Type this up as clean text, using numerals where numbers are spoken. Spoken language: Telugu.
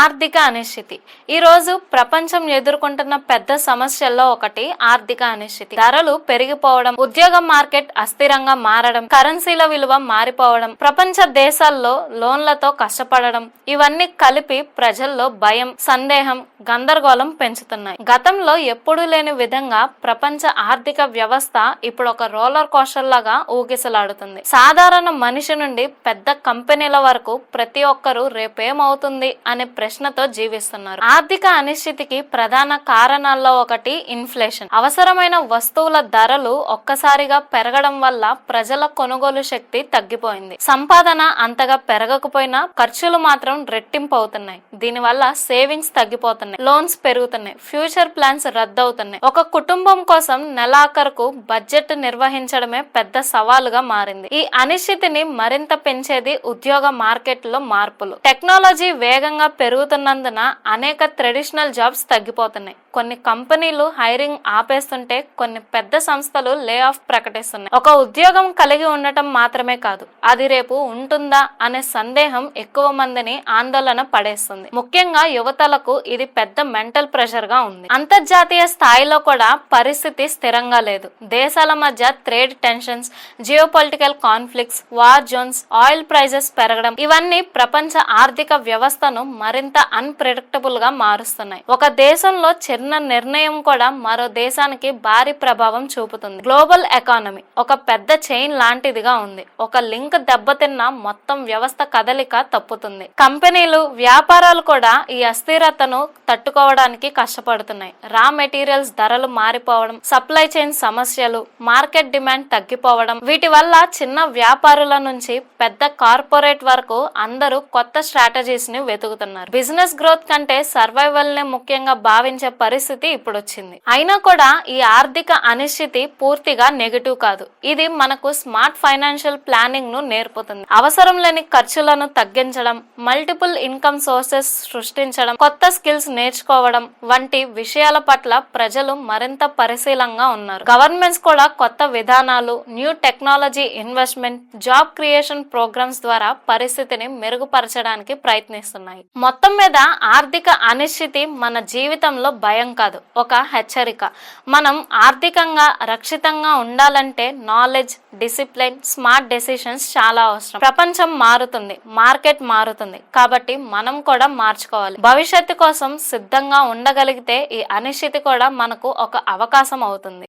ఆర్థిక అనిశ్చితి ఈ రోజు ప్రపంచం ఎదుర్కొంటున్న పెద్ద సమస్యల్లో ఒకటి ఆర్థిక అనిశ్చితి. ధరలు పెరిగిపోవడం, ఉద్యోగ మార్కెట్ అస్థిరంగా మారడం, కరెన్సీల విలువ మారిపోవడం, ప్రపంచ దేశాల్లో లోన్లతో కష్టపడడం, ఇవన్నీ కలిపి ప్రజల్లో భయం, సందేహం, గందరగోళం పెంచుతున్నాయి. గతంలో ఎప్పుడూ లేని విధంగా ప్రపంచ ఆర్థిక వ్యవస్థ ఇప్పుడు ఒక రోలర్ కోస్టర్ లాగా ఊగిసలాడుతుంది. సాధారణ మనిషి నుండి పెద్ద కంపెనీల వరకు ప్రతి ఒక్కరూ రేపేమవుతుంది అనే ప్రశ్నతో జీవిస్తున్నారు. ఆర్థిక అనిశ్చితికి ప్రధాన కారణాల్లో ఒకటి ఇన్ఫ్లేషన్. అవసరమైన వస్తువుల ధరలు ఒక్కసారిగా పెరగడం వల్ల ప్రజల కొనుగోలు శక్తి తగ్గిపోయింది. సంపాదన అంతగా పెరగకపోయినా ఖర్చులు మాత్రం రెట్టింపు అవుతున్నాయి. దీనివల్ల సేవింగ్స్ తగ్గిపోతున్నాయి, లోన్స్ పెరుగుతున్నాయి, ఫ్యూచర్ ప్లాన్స్ రద్దవుతున్నాయి. ఒక కుటుంబం కోసం నెలాఖరుకు బడ్జెట్ నిర్వహించడమే పెద్ద సవాలుగా మారింది. ఈ అనిశ్చితిని మరింత పెంచేది ఉద్యోగ మార్కెట్లో మార్పులు. టెక్నాలజీ వేగంగా పెరుగుతున్నందున అనేక ట్రెడిషనల్ జాబ్స్ తగ్గిపోతున్నాయి. కొన్ని కంపెనీలు హైరింగ్ ఆపేస్తుంటే కొన్ని పెద్ద సంస్థలు లే ఆఫ్ ప్రకటిస్తున్నాయి. ఒక ఉద్యోగం కలిగి ఉండటం మాత్రమే కాదు, అది రేపు ఉంటుందా అనే సందేహం ఎక్కువ మందిని ఆందోళన పడేస్తుంది. ముఖ్యంగా యువతలకు ఇది పెద్ద మెంటల్ ప్రెషర్ గా ఉంది. అంతర్జాతీయ స్థాయిలో కూడా పరిస్థితి స్థిరంగా లేదు. దేశాల మధ్య trade tensions, geopolitical conflicts, war zones, oil prices పెరగడం, ఇవన్నీ ప్రపంచ ఆర్థిక వ్యవస్థను మరింత అన్ప్రెడిక్టబుల్ గా మారుస్తున్నాయి. ఒక దేశంలో చిన్న నిర్ణయం కూడా మరో దేశానికి భారీ ప్రభావం చూపుతుంది. గ్లోబల్ ఎకానమీ ఒక పెద్ద చైన్ లాంటిదిగా ఉంది. ఒక లింక్ దెబ్బతిన్న మొత్తం వ్యవస్థ కదలిక తప్పుతుంది. కంపెనీలు, వ్యాపారాలు కూడా ఈ అస్థిరతను తట్టుకోవడానికి కష్టపడుతున్నాయి. రా మెటీరియల్స్ ధరలు మారిపోవడం, సప్లై చైన్ సమస్యలు, మార్కెట్ డిమాండ్ తగ్గిపోవడం, వీటి వల్ల చిన్న వ్యాపారుల నుంచి పెద్ద కార్పొరేట్ వరకు అందరూ కొత్త స్ట్రాటజీస్ ని వెతుకుతున్నారు. బిజినెస్ గ్రోత్ కంటే సర్వైవల్ నే ముఖ్యంగా భావించే పరిస్థితి ఇప్పుడు వచ్చింది. అయినా కూడా ఈ ఆర్థిక అనిశ్చితి పూర్తిగా నెగటివ్ కాదు. ఇది మనకు స్మార్ట్ ఫైనాన్షియల్ ప్లానింగ్ ను నేర్పుతుంది. అవసరం లేని ఖర్చులను తగ్గించడం, మల్టిపుల్ ఇన్కమ్ సోర్సెస్ సృష్టించడం, కొత్త స్కిల్స్ నేర్చుకోవడం వంటి విషయాల పట్ల ప్రజలు మరింత పరిశీలంగా ఉన్నారు. గవర్నమెంట్స్ కూడా కొత్త విధానాలు, new technology investment, job creation programmes ద్వారా పరిస్థితిని మెరుగుపరచడానికి ప్రయత్నిస్తున్నాయి. మొత్తం మీద ఆర్థిక అనిశ్చితి మన జీవితంలో భయం కాదు, ఒక హెచ్చరిక. మనం ఆర్థికంగా రక్షితంగా ఉండాలంటే నాలెడ్జ్, డిసిప్లిన్, స్మార్ట్ డెసిషన్స్ చాలా అవసరం. ప్రపంచం మారుతుంది, మార్కెట్ మారుతుంది, కాబట్టి మనం కూడా మార్చుకోవాలి. భవిష్యత్తు కోసం సిద్ధంగా ఉండగలిగితే ఈ అనిశ్చితి కూడా మనకు ఒక అవకాశం అవుతుంది.